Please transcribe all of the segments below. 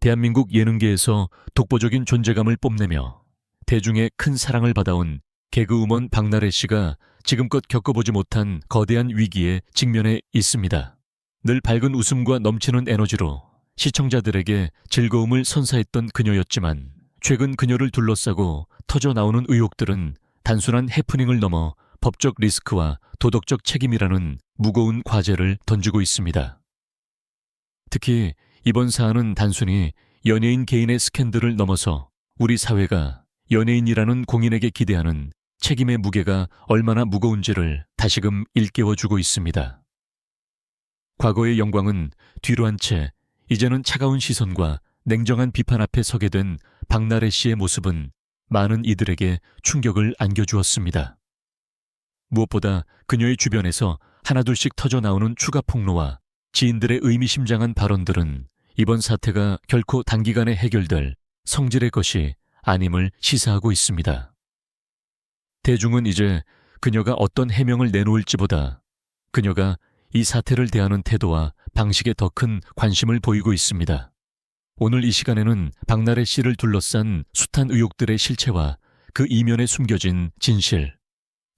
대한민국 예능계에서 독보적인 존재감을 뽐내며 대중의 큰 사랑을 받아온 개그우먼 박나래 씨가 지금껏 겪어보지 못한 거대한 위기에 직면해 있습니다. 늘 밝은 웃음과 넘치는 에너지로 시청자들에게 즐거움을 선사했던 그녀였지만 최근 그녀를 둘러싸고 터져 나오는 의혹들은 단순한 해프닝을 넘어 법적 리스크와 도덕적 책임이라는 무거운 과제를 던지고 있습니다. 특히 이번 사안은 단순히 연예인 개인의 스캔들을 넘어서 우리 사회가 연예인이라는 공인에게 기대하는 책임의 무게가 얼마나 무거운지를 다시금 일깨워주고 있습니다. 과거의 영광은 뒤로 한 채 이제는 차가운 시선과 냉정한 비판 앞에 서게 된 박나래 씨의 모습은 많은 이들에게 충격을 안겨주었습니다. 무엇보다 그녀의 주변에서 하나둘씩 터져 나오는 추가 폭로와 지인들의 의미심장한 발언들은 이번 사태가 결코 단기간에 해결될 성질의 것이 아님을 시사하고 있습니다. 대중은 이제 그녀가 어떤 해명을 내놓을지보다 그녀가 이 사태를 대하는 태도와 방식에 더 큰 관심을 보이고 있습니다. 오늘 이 시간에는 박나래 씨를 둘러싼 숱한 의혹들의 실체와 그 이면에 숨겨진 진실,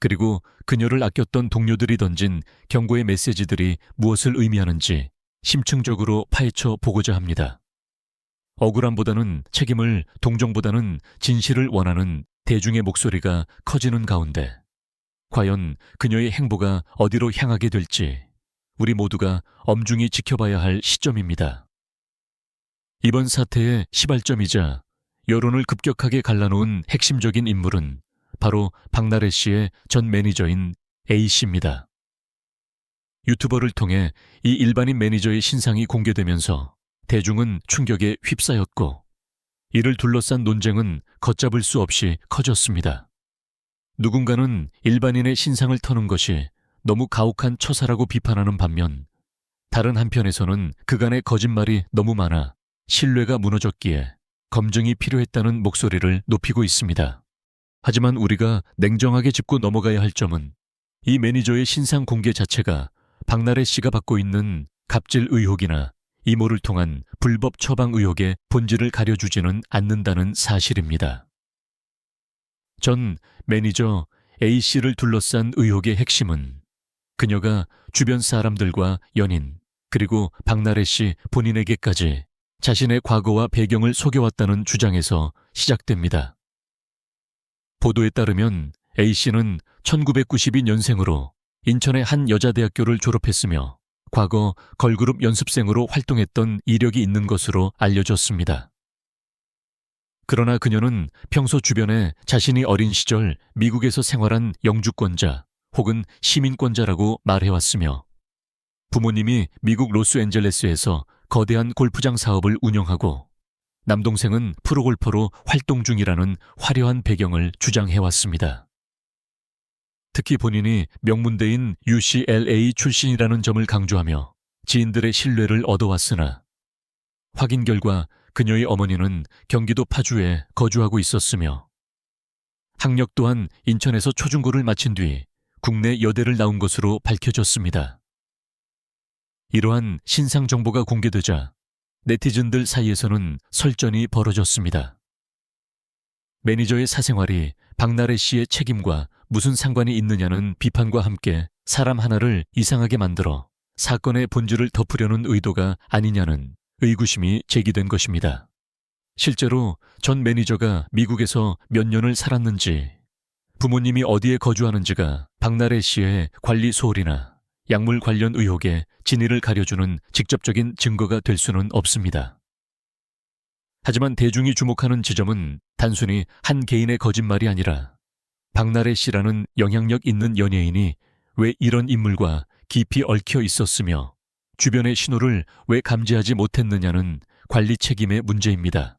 그리고 그녀를 아꼈던 동료들이 던진 경고의 메시지들이 무엇을 의미하는지 심층적으로 파헤쳐 보고자 합니다. 억울함보다는 책임을, 동정보다는 진실을 원하는 대중의 목소리가 커지는 가운데 과연 그녀의 행보가 어디로 향하게 될지 우리 모두가 엄중히 지켜봐야 할 시점입니다. 이번 사태의 시발점이자 여론을 급격하게 갈라놓은 핵심적인 인물은 바로 박나래 씨의 전 매니저인 A씨입니다. 유튜버를 통해 이 일반인 매니저의 신상이 공개되면서 대중은 충격에 휩싸였고 이를 둘러싼 논쟁은 걷잡을 수 없이 커졌습니다. 누군가는 일반인의 신상을 터는 것이 너무 가혹한 처사라고 비판하는 반면 다른 한편에서는 그간의 거짓말이 너무 많아 신뢰가 무너졌기에 검증이 필요했다는 목소리를 높이고 있습니다. 하지만 우리가 냉정하게 짚고 넘어가야 할 점은 이 매니저의 신상 공개 자체가 박나래 씨가 받고 있는 갑질 의혹이나 이모를 통한 불법 처방 의혹의 본질을 가려주지는 않는다는 사실입니다. 전 매니저 A씨를 둘러싼 의혹의 핵심은 그녀가 주변 사람들과 연인, 그리고 박나래 씨 본인에게까지 자신의 과거와 배경을 속여왔다는 주장에서 시작됩니다. 보도에 따르면 A씨는 1992년생으로 인천의 한 여자대학교를 졸업했으며 과거 걸그룹 연습생으로 활동했던 이력이 있는 것으로 알려졌습니다. 그러나 그녀는 평소 주변에 자신이 어린 시절 미국에서 생활한 영주권자 혹은 시민권자라고 말해왔으며 부모님이 미국 로스앤젤레스에서 거대한 골프장 사업을 운영하고 남동생은 프로골퍼로 활동 중이라는 화려한 배경을 주장해왔습니다. 특히 본인이 명문대인 UCLA 출신이라는 점을 강조하며 지인들의 신뢰를 얻어왔으나 확인 결과 그녀의 어머니는 경기도 파주에 거주하고 있었으며 학력 또한 인천에서 초중고를 마친 뒤 국내 여대를 나온 것으로 밝혀졌습니다. 이러한 신상 정보가 공개되자 네티즌들 사이에서는 설전이 벌어졌습니다. 매니저의 사생활이 박나래 씨의 책임과 무슨 상관이 있느냐는 비판과 함께 사람 하나를 이상하게 만들어 사건의 본질을 덮으려는 의도가 아니냐는 의구심이 제기된 것입니다. 실제로 전 매니저가 미국에서 몇 년을 살았는지, 부모님이 어디에 거주하는지가 박나래 씨의 관리 소홀이나 약물 관련 의혹의 진위를 가려주는 직접적인 증거가 될 수는 없습니다. 하지만 대중이 주목하는 지점은 단순히 한 개인의 거짓말이 아니라 박나래 씨라는 영향력 있는 연예인이 왜 이런 인물과 깊이 얽혀 있었으며 주변의 신호를 왜 감지하지 못했느냐는 관리 책임의 문제입니다.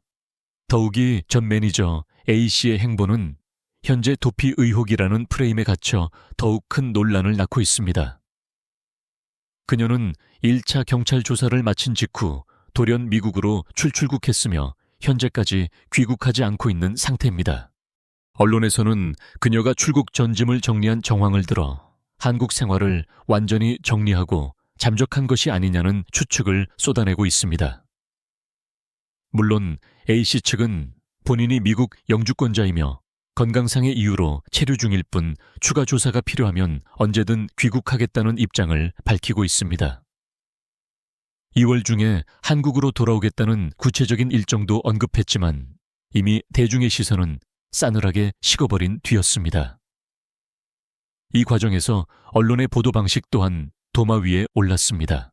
더욱이 전 매니저 A씨의 행보는 현재 도피 의혹이라는 프레임에 갇혀 더욱 큰 논란을 낳고 있습니다. 그녀는 1차 경찰 조사를 마친 직후 돌연 미국으로 출출국했으며 현재까지 귀국하지 않고 있는 상태입니다. 언론에서는 그녀가 출국 전짐을 정리한 정황을 들어 한국 생활을 완전히 정리하고 잠적한 것이 아니냐는 추측을 쏟아내고 있습니다. 물론 A씨 측은 본인이 미국 영주권자이며 건강상의 이유로 체류 중일 뿐 추가 조사가 필요하면 언제든 귀국하겠다는 입장을 밝히고 있습니다. 2월 중에 한국으로 돌아오겠다는 구체적인 일정도 언급했지만 이미 대중의 시선은 싸늘하게 식어버린 뒤였습니다. 이 과정에서 언론의 보도 방식 또한 도마 위에 올랐습니다.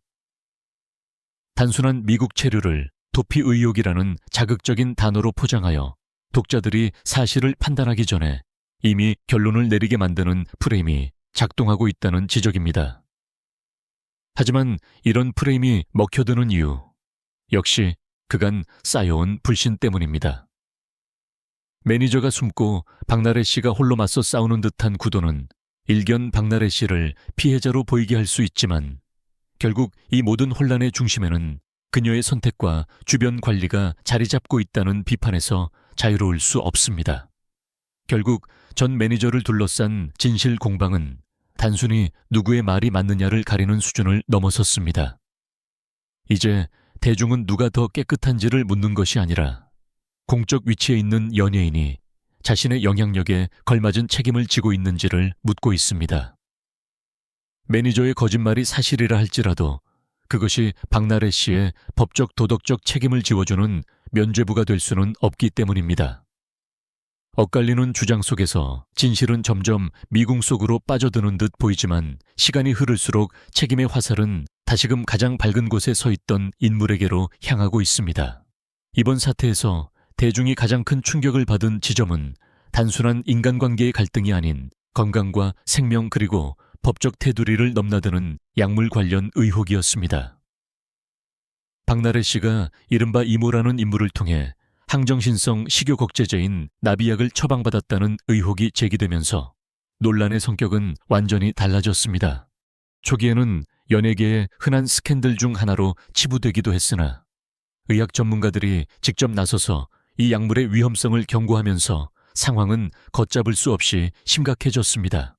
단순한 미국 체류를 도피 의혹이라는 자극적인 단어로 포장하여 독자들이 사실을 판단하기 전에 이미 결론을 내리게 만드는 프레임이 작동하고 있다는 지적입니다. 하지만 이런 프레임이 먹혀드는 이유, 역시 그간 쌓여온 불신 때문입니다. 매니저가 숨고 박나래 씨가 홀로 맞서 싸우는 듯한 구도는 일견 박나래 씨를 피해자로 보이게 할 수 있지만 결국 이 모든 혼란의 중심에는 그녀의 선택과 주변 관리가 자리 잡고 있다는 비판에서 자유로울 수 없습니다. 결국 전 매니저를 둘러싼 진실 공방은 단순히 누구의 말이 맞느냐를 가리는 수준을 넘어섰습니다. 이제 대중은 누가 더 깨끗한지를 묻는 것이 아니라 공적 위치에 있는 연예인이 자신의 영향력에 걸맞은 책임을 지고 있는지를 묻고 있습니다. 매니저의 거짓말이 사실이라 할지라도 그것이 박나래 씨의 법적 도덕적 책임을 지워주는 면죄부가 될 수는 없기 때문입니다. 엇갈리는 주장 속에서 진실은 점점 미궁 속으로 빠져드는 듯 보이지만 시간이 흐를수록 책임의 화살은 다시금 가장 밝은 곳에 서 있던 인물에게로 향하고 있습니다. 이번 사태에서 대중이 가장 큰 충격을 받은 지점은 단순한 인간관계의 갈등이 아닌 건강과 생명 그리고 법적 테두리를 넘나드는 약물 관련 의혹이었습니다. 박나래 씨가 이른바 이모라는 인물을 통해 항정신성 식욕억제제인 나비약을 처방받았다는 의혹이 제기되면서 논란의 성격은 완전히 달라졌습니다. 초기에는 연예계의 흔한 스캔들 중 하나로 치부되기도 했으나 의학 전문가들이 직접 나서서 이 약물의 위험성을 경고하면서 상황은 걷잡을 수 없이 심각해졌습니다.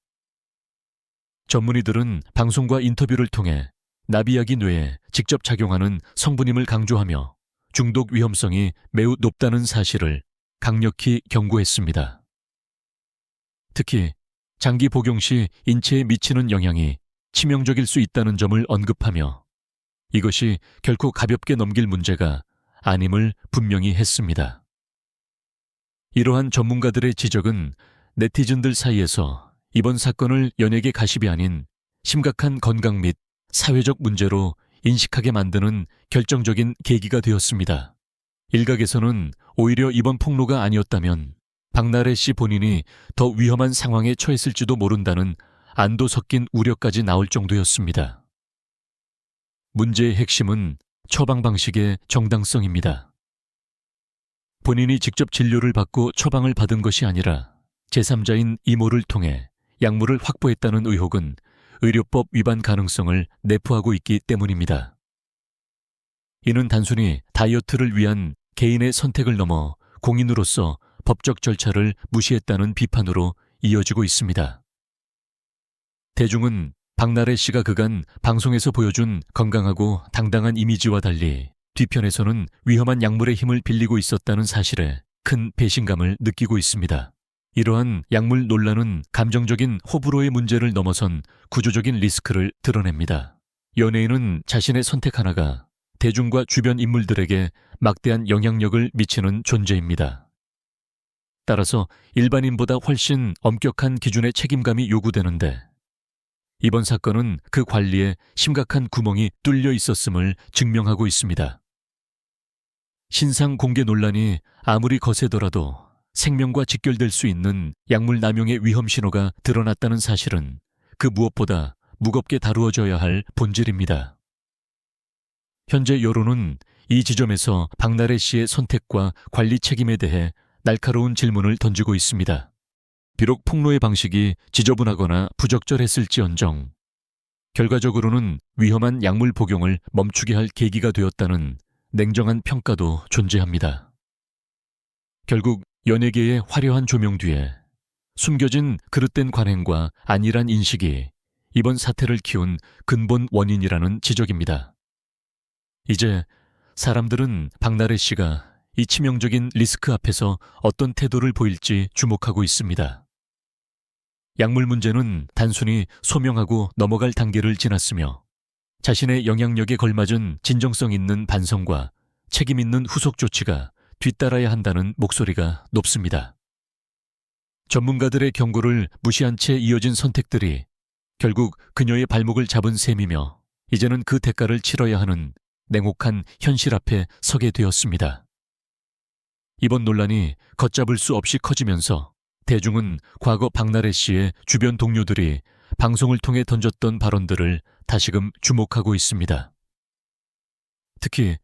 전문의들은 방송과 인터뷰를 통해 나비약이 뇌에 직접 작용하는 성분임을 강조하며 중독 위험성이 매우 높다는 사실을 강력히 경고했습니다. 특히 장기 복용 시 인체에 미치는 영향이 치명적일 수 있다는 점을 언급하며 이것이 결코 가볍게 넘길 문제가 아님을 분명히 했습니다. 이러한 전문가들의 지적은 네티즌들 사이에서 이번 사건을 연예계 가십이 아닌 심각한 건강 및 사회적 문제로 인식하게 만드는 결정적인 계기가 되었습니다. 일각에서는 오히려 이번 폭로가 아니었다면 박나래 씨 본인이 더 위험한 상황에 처했을지도 모른다는 안도 섞인 우려까지 나올 정도였습니다. 문제의 핵심은 처방 방식의 정당성입니다. 본인이 직접 진료를 받고 처방을 받은 것이 아니라 제3자인 이모를 통해 약물을 확보했다는 의혹은 의료법 위반 가능성을 내포하고 있기 때문입니다. 이는 단순히 다이어트를 위한 개인의 선택을 넘어 공인으로서 법적 절차를 무시했다는 비판으로 이어지고 있습니다. 대중은 박나래 씨가 그간 방송에서 보여준 건강하고 당당한 이미지와 달리 뒤편에서는 위험한 약물의 힘을 빌리고 있었다는 사실에 큰 배신감을 느끼고 있습니다. 이러한 약물 논란은 감정적인 호불호의 문제를 넘어선 구조적인 리스크를 드러냅니다. 연예인은 자신의 선택 하나가 대중과 주변 인물들에게 막대한 영향력을 미치는 존재입니다. 따라서 일반인보다 훨씬 엄격한 기준의 책임감이 요구되는데 이번 사건은 그 관리에 심각한 구멍이 뚫려 있었음을 증명하고 있습니다. 신상 공개 논란이 아무리 거세더라도 생명과 직결될 수 있는 약물 남용의 위험 신호가 드러났다는 사실은 그 무엇보다 무겁게 다루어져야 할 본질입니다. 현재 여론은 이 지점에서 박나래 씨의 선택과 관리 책임에 대해 날카로운 질문을 던지고 있습니다. 비록 폭로의 방식이 지저분하거나 부적절했을지언정 결과적으로는 위험한 약물 복용을 멈추게 할 계기가 되었다는 냉정한 평가도 존재합니다. 결국 연예계의 화려한 조명 뒤에 숨겨진 그릇된 관행과 안일한 인식이 이번 사태를 키운 근본 원인이라는 지적입니다. 이제 사람들은 박나래 씨가 이 치명적인 리스크 앞에서 어떤 태도를 보일지 주목하고 있습니다. 약물 문제는 단순히 소명하고 넘어갈 단계를 지났으며 자신의 영향력에 걸맞은 진정성 있는 반성과 책임 있는 후속 조치가 뒤따라야 한다는 목소리가 높습니다. 전문가들의 경고를 무시한 채 이어진 선택들이 결국 그녀의 발목을 잡은 셈이며 이제는 그 대가를 치러야 하는 냉혹한 현실 앞에 서게 되었습니다. 이번 논란이 걷잡을 수 없이 커지면서 대중은 과거 박나래 씨의 주변 동료들이 방송을 통해 던졌던 발언들을 다시금 주목하고 있습니다. 특히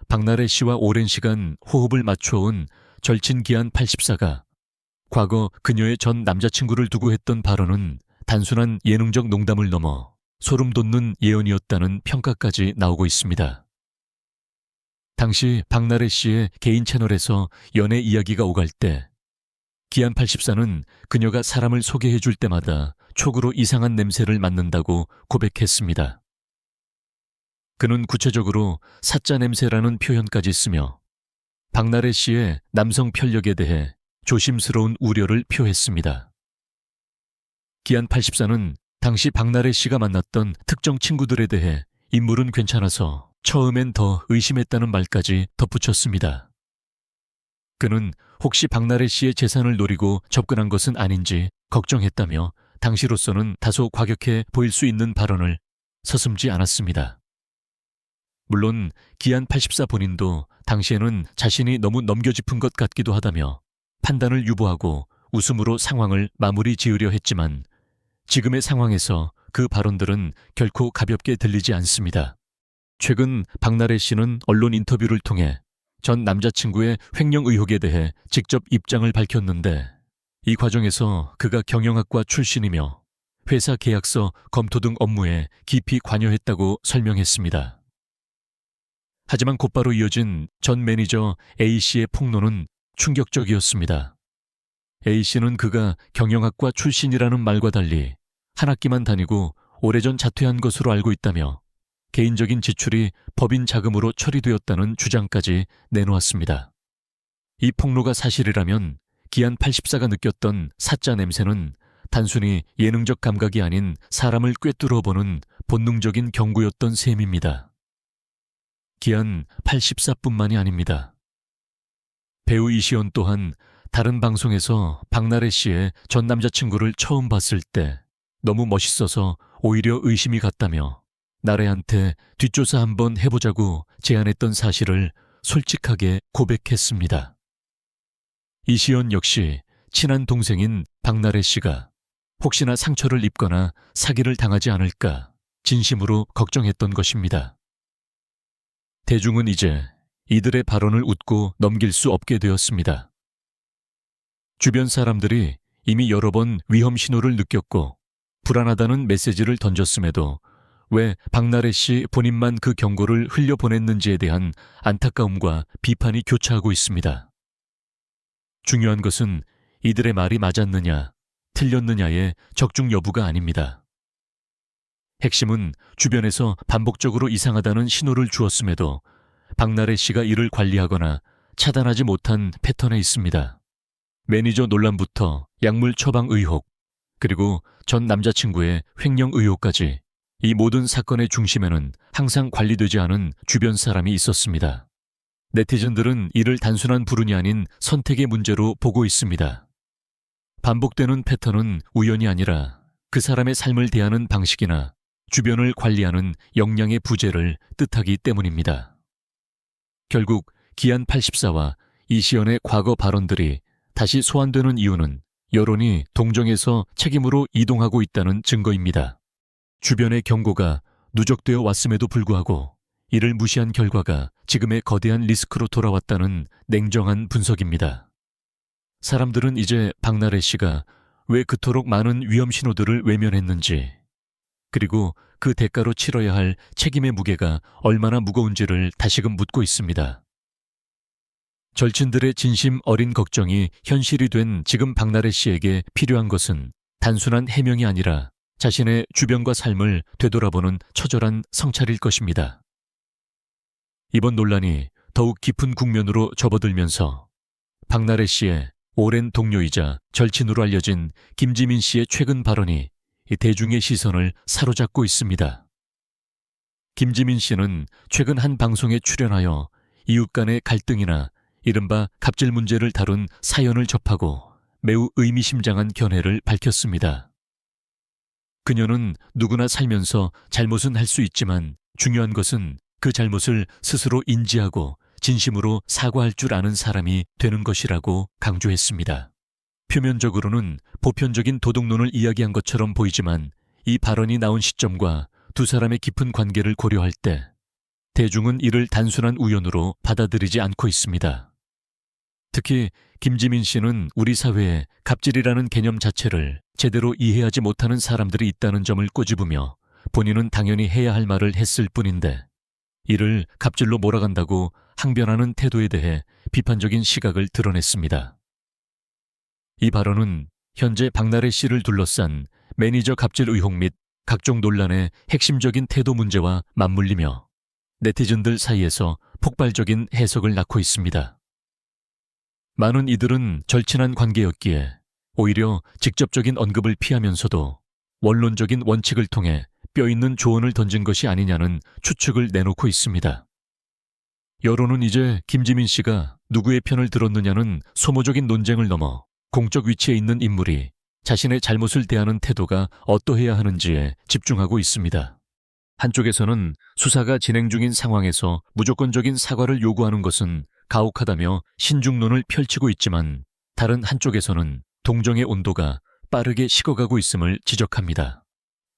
박나래 씨와 오랜 시간 호흡을 맞춰온 절친 기안 84가 과거 그녀의 전 남자친구를 두고 했던 발언은 단순한 예능적 농담을 넘어 소름 돋는 예언이었다는 평가까지 나오고 있습니다. 당시 박나래 씨의 개인 채널에서 연애 이야기가 오갈 때 기안 84는 그녀가 사람을 소개해 줄 때마다 촉으로 이상한 냄새를 맡는다고 고백했습니다. 그는 구체적으로 사짜 냄새라는 표현까지 쓰며 박나래 씨의 남성 편력에 대해 조심스러운 우려를 표했습니다. 기안 84는 당시 박나래 씨가 만났던 특정 친구들에 대해 인물은 괜찮아서 처음엔 더 의심했다는 말까지 덧붙였습니다. 그는 혹시 박나래 씨의 재산을 노리고 접근한 것은 아닌지 걱정했다며 당시로서는 다소 과격해 보일 수 있는 발언을 서슴지 않았습니다. 물론 기안 84 본인도 당시에는 자신이 너무 넘겨짚은 것 같기도 하다며 판단을 유보하고 웃음으로 상황을 마무리 지으려 했지만 지금의 상황에서 그 발언들은 결코 가볍게 들리지 않습니다. 최근 박나래 씨는 언론 인터뷰를 통해 전 남자친구의 횡령 의혹에 대해 직접 입장을 밝혔는데 이 과정에서 그가 경영학과 출신이며 회사 계약서 검토 등 업무에 깊이 관여했다고 설명했습니다. 하지만 곧바로 이어진 전 매니저 A씨의 폭로는 충격적이었습니다. A씨는 그가 경영학과 출신이라는 말과 달리 한 학기만 다니고 오래전 자퇴한 것으로 알고 있다며 개인적인 지출이 법인 자금으로 처리되었다는 주장까지 내놓았습니다. 이 폭로가 사실이라면 기안 84가 느꼈던 사짜 냄새는 단순히 예능적 감각이 아닌 사람을 꿰뚫어 보는 본능적인 경고였던 셈입니다. 기안 84뿐만이 아닙니다. 배우 이시연 또한 다른 방송에서 박나래 씨의 전 남자친구를 처음 봤을 때 너무 멋있어서 오히려 의심이 갔다며 나래한테 뒷조사 한번 해보자고 제안했던 사실을 솔직하게 고백했습니다. 이시연 역시 친한 동생인 박나래 씨가 혹시나 상처를 입거나 사기를 당하지 않을까 진심으로 걱정했던 것입니다. 대중은 이제 이들의 발언을 웃고 넘길 수 없게 되었습니다. 주변 사람들이 이미 여러 번 위험 신호를 느꼈고 불안하다는 메시지를 던졌음에도 왜 박나래 씨 본인만 그 경고를 흘려보냈는지에 대한 안타까움과 비판이 교차하고 있습니다. 중요한 것은 이들의 말이 맞았느냐, 틀렸느냐의 적중 여부가 아닙니다. 핵심은 주변에서 반복적으로 이상하다는 신호를 주었음에도 박나래 씨가 이를 관리하거나 차단하지 못한 패턴에 있습니다. 매니저 논란부터 약물 처방 의혹, 그리고 전 남자친구의 횡령 의혹까지 이 모든 사건의 중심에는 항상 관리되지 않은 주변 사람이 있었습니다. 네티즌들은 이를 단순한 불운이 아닌 선택의 문제로 보고 있습니다. 반복되는 패턴은 우연이 아니라 그 사람의 삶을 대하는 방식이나 주변을 관리하는 역량의 부재를 뜻하기 때문입니다. 결국 기안 84와 이시연의 과거 발언들이 다시 소환되는 이유는 여론이 동정에서 책임으로 이동하고 있다는 증거입니다. 주변의 경고가 누적되어 왔음에도 불구하고 이를 무시한 결과가 지금의 거대한 리스크로 돌아왔다는 냉정한 분석입니다. 사람들은 이제 박나래 씨가 왜 그토록 많은 위험 신호들을 외면했는지, 그리고 그 대가로 치러야 할 책임의 무게가 얼마나 무거운지를 다시금 묻고 있습니다. 절친들의 진심 어린 걱정이 현실이 된 지금 박나래 씨에게 필요한 것은 단순한 해명이 아니라 자신의 주변과 삶을 되돌아보는 처절한 성찰일 것입니다. 이번 논란이 더욱 깊은 국면으로 접어들면서 박나래 씨의 오랜 동료이자 절친으로 알려진 김지민 씨의 최근 발언이 이 대중의 시선을 사로잡고 있습니다. 김지민 씨는 최근 한 방송에 출연하여 이웃 간의 갈등이나 이른바 갑질 문제를 다룬 사연을 접하고 매우 의미심장한 견해를 밝혔습니다. 그녀는 누구나 살면서 잘못은 할 수 있지만 중요한 것은 그 잘못을 스스로 인지하고 진심으로 사과할 줄 아는 사람이 되는 것이라고 강조했습니다. 표면적으로는 보편적인 도덕론을 이야기한 것처럼 보이지만 이 발언이 나온 시점과 두 사람의 깊은 관계를 고려할 때 대중은 이를 단순한 우연으로 받아들이지 않고 있습니다. 특히 김지민 씨는 우리 사회에 갑질이라는 개념 자체를 제대로 이해하지 못하는 사람들이 있다는 점을 꼬집으며 본인은 당연히 해야 할 말을 했을 뿐인데 이를 갑질로 몰아간다고 항변하는 태도에 대해 비판적인 시각을 드러냈습니다. 이 발언은 현재 박나래 씨를 둘러싼 매니저 갑질 의혹 및 각종 논란의 핵심적인 태도 문제와 맞물리며 네티즌들 사이에서 폭발적인 해석을 낳고 있습니다. 많은 이들은 절친한 관계였기에 오히려 직접적인 언급을 피하면서도 원론적인 원칙을 통해 뼈있는 조언을 던진 것이 아니냐는 추측을 내놓고 있습니다. 여론은 이제 김지민 씨가 누구의 편을 들었느냐는 소모적인 논쟁을 넘어 공적 위치에 있는 인물이 자신의 잘못을 대하는 태도가 어떠해야 하는지에 집중하고 있습니다. 한쪽에서는 수사가 진행 중인 상황에서 무조건적인 사과를 요구하는 것은 가혹하다며 신중론을 펼치고 있지만 다른 한쪽에서는 동정의 온도가 빠르게 식어가고 있음을 지적합니다.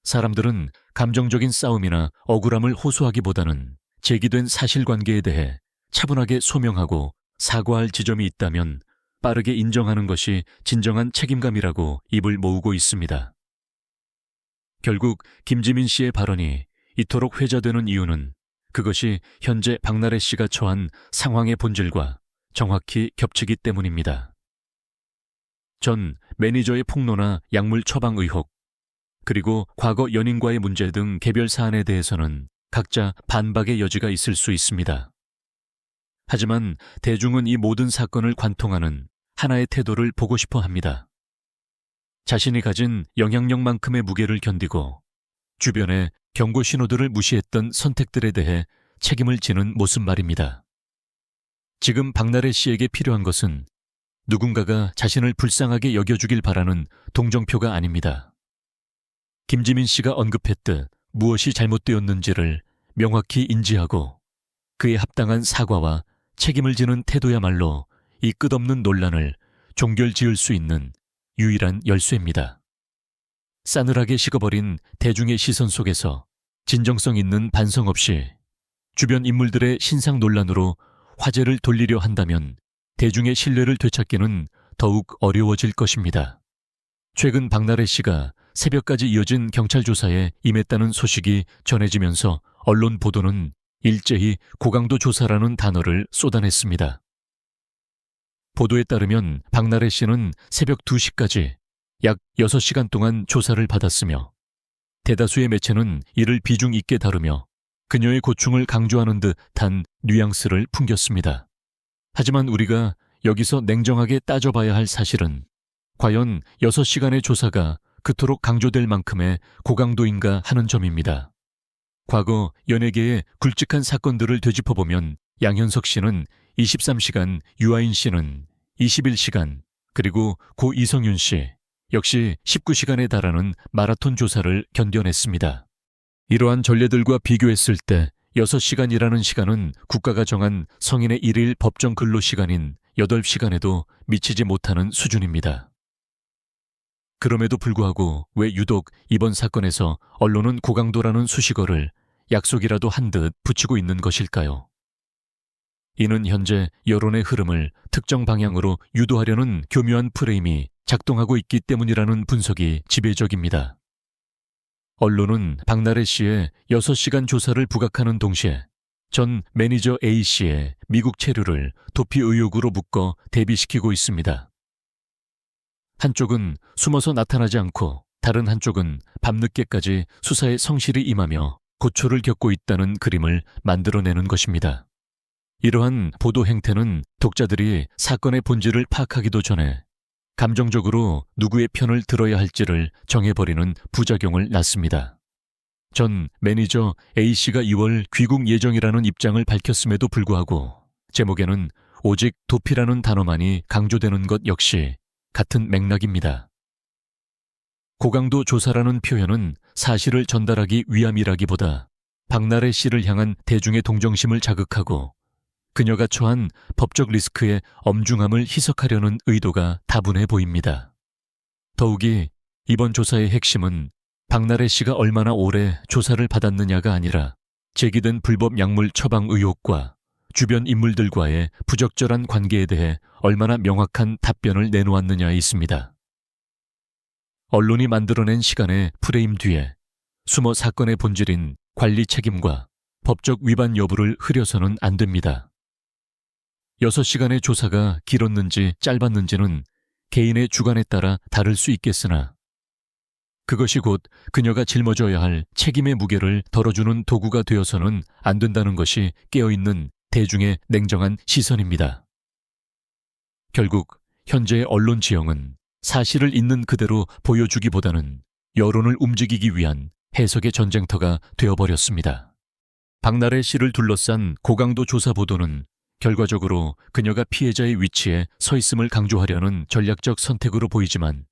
사람들은 감정적인 싸움이나 억울함을 호소하기보다는 제기된 사실관계에 대해 차분하게 소명하고 사과할 지점이 있다면 빠르게 인정하는 것이 진정한 책임감이라고 입을 모으고 있습니다. 결국 김지민 씨의 발언이 이토록 회자되는 이유는 그것이 현재 박나래 씨가 처한 상황의 본질과 정확히 겹치기 때문입니다. 전 매니저의 폭로나 약물 처방 의혹, 그리고 과거 연인과의 문제 등 개별 사안에 대해서는 각자 반박의 여지가 있을 수 있습니다. 하지만 대중은 이 모든 사건을 관통하는 하나의 태도를 보고 싶어 합니다. 자신이 가진 영향력만큼의 무게를 견디고 주변의 경고 신호들을 무시했던 선택들에 대해 책임을 지는 모습 말입니다. 지금 박나래 씨에게 필요한 것은 누군가가 자신을 불쌍하게 여겨주길 바라는 동정표가 아닙니다. 김지민 씨가 언급했듯 무엇이 잘못되었는지를 명확히 인지하고 그에 합당한 사과와 책임을 지는 태도야말로 이 끝없는 논란을 종결지을 수 있는 유일한 열쇠입니다. 싸늘하게 식어버린 대중의 시선 속에서 진정성 있는 반성 없이 주변 인물들의 신상 논란으로 화제를 돌리려 한다면 대중의 신뢰를 되찾기는 더욱 어려워질 것입니다. 최근 박나래 씨가 새벽까지 이어진 경찰 조사에 임했다는 소식이 전해지면서 언론 보도는 일제히 고강도 조사라는 단어를 쏟아냈습니다. 보도에 따르면 박나래 씨는 새벽 2시까지 약 6시간 동안 조사를 받았으며 대다수의 매체는 이를 비중 있게 다루며 그녀의 고충을 강조하는 듯한 뉘앙스를 풍겼습니다. 하지만 우리가 여기서 냉정하게 따져봐야 할 사실은 과연 6시간의 조사가 그토록 강조될 만큼의 고강도인가 하는 점입니다. 과거 연예계의 굵직한 사건들을 되짚어보면 양현석 씨는 23시간, 유아인 씨는 21시간, 그리고 고 이성윤 씨 역시 19시간에 달하는 마라톤 조사를 견뎌냈습니다. 이러한 전례들과 비교했을 때 6시간이라는 시간은 국가가 정한 성인의 일일 법정 근로시간인 8시간에도 미치지 못하는 수준입니다. 그럼에도 불구하고 왜 유독 이번 사건에서 언론은 고강도라는 수식어를 약속이라도 한 듯 붙이고 있는 것일까요? 이는 현재 여론의 흐름을 특정 방향으로 유도하려는 교묘한 프레임이 작동하고 있기 때문이라는 분석이 지배적입니다. 언론은 박나래 씨의 6시간 조사를 부각하는 동시에 전 매니저 A씨의 미국 체류를 도피 의혹으로 묶어 대비시키고 있습니다. 한쪽은 숨어서 나타나지 않고 다른 한쪽은 밤늦게까지 수사에 성실히 임하며 고초를 겪고 있다는 그림을 만들어내는 것입니다. 이러한 보도 행태는 독자들이 사건의 본질을 파악하기도 전에 감정적으로 누구의 편을 들어야 할지를 정해버리는 부작용을 낳습니다. 전 매니저 A씨가 2월 귀국 예정이라는 입장을 밝혔음에도 불구하고 제목에는 오직 도피라는 단어만이 강조되는 것 역시 같은 맥락입니다. 고강도 조사라는 표현은 사실을 전달하기 위함이라기보다 박나래 씨를 향한 대중의 동정심을 자극하고 그녀가 처한 법적 리스크의 엄중함을 희석하려는 의도가 다분해 보입니다. 더욱이 이번 조사의 핵심은 박나래 씨가 얼마나 오래 조사를 받았느냐가 아니라 제기된 불법 약물 처방 의혹과 주변 인물들과의 부적절한 관계에 대해 얼마나 명확한 답변을 내놓았느냐에 있습니다. 언론이 만들어낸 시간의 프레임 뒤에 숨어 사건의 본질인 관리 책임과 법적 위반 여부를 흐려서는 안 됩니다. 6시간의 조사가 길었는지 짧았는지는 개인의 주관에 따라 다를 수 있겠으나 그것이 곧 그녀가 짊어져야 할 책임의 무게를 덜어주는 도구가 되어서는 안 된다는 것이 깨어있는 대중의 냉정한 시선입니다. 결국 현재의 언론 지형은 사실을 있는 그대로 보여주기보다는 여론을 움직이기 위한 해석의 전쟁터가 되어버렸습니다. 박나래 씨를 둘러싼 고강도 조사 보도는 결과적으로 그녀가 피해자의 위치에 서 있음을 강조하려는 전략적 선택으로 보이지만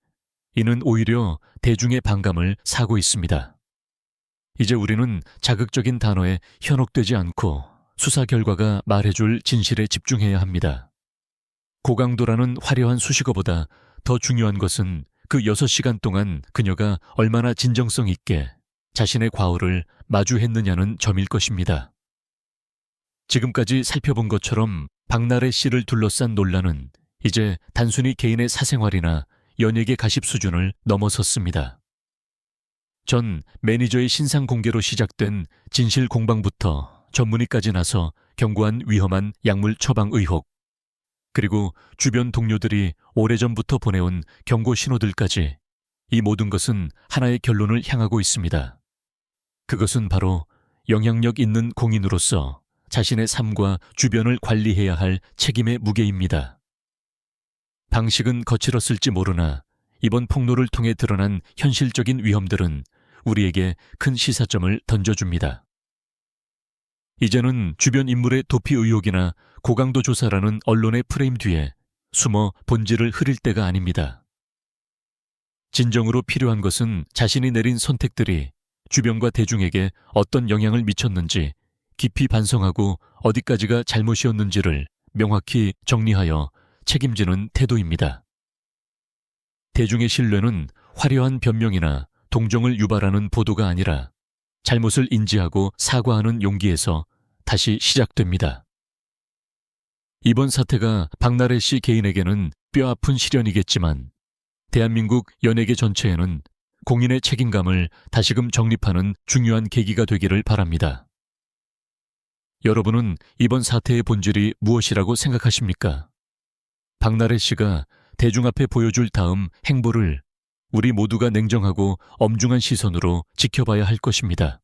이는 오히려 대중의 반감을 사고 있습니다. 이제 우리는 자극적인 단어에 현혹되지 않고 수사 결과가 말해줄 진실에 집중해야 합니다. 고강도라는 화려한 수식어보다 더 중요한 것은 그 6시간 동안 그녀가 얼마나 진정성 있게 자신의 과오를 마주했느냐는 점일 것입니다. 지금까지 살펴본 것처럼 박나래 씨를 둘러싼 논란은 이제 단순히 개인의 사생활이나 연예계 가십 수준을 넘어섰습니다. 전 매니저의 신상 공개로 시작된 진실 공방부터 전문의까지 나서 경고한 위험한 약물 처방 의혹, 그리고 주변 동료들이 오래전부터 보내온 경고 신호들까지 이 모든 것은 하나의 결론을 향하고 있습니다. 그것은 바로 영향력 있는 공인으로서 자신의 삶과 주변을 관리해야 할 책임의 무게입니다. 방식은 거칠었을지 모르나 이번 폭로를 통해 드러난 현실적인 위험들은 우리에게 큰 시사점을 던져줍니다. 이제는 주변 인물의 도피 의혹이나 고강도 조사라는 언론의 프레임 뒤에 숨어 본질을 흐릴 때가 아닙니다. 진정으로 필요한 것은 자신이 내린 선택들이 주변과 대중에게 어떤 영향을 미쳤는지 깊이 반성하고 어디까지가 잘못이었는지를 명확히 정리하여 책임지는 태도입니다. 대중의 신뢰는 화려한 변명이나 동정을 유발하는 보도가 아니라 잘못을 인지하고 사과하는 용기에서 다시 시작됩니다. 이번 사태가 박나래 씨 개인에게는 뼈아픈 시련이겠지만 대한민국 연예계 전체에는 공인의 책임감을 다시금 정립하는 중요한 계기가 되기를 바랍니다. 여러분은 이번 사태의 본질이 무엇이라고 생각하십니까? 박나래 씨가 대중 앞에 보여줄 다음 행보를 우리 모두가 냉정하고 엄중한 시선으로 지켜봐야 할 것입니다.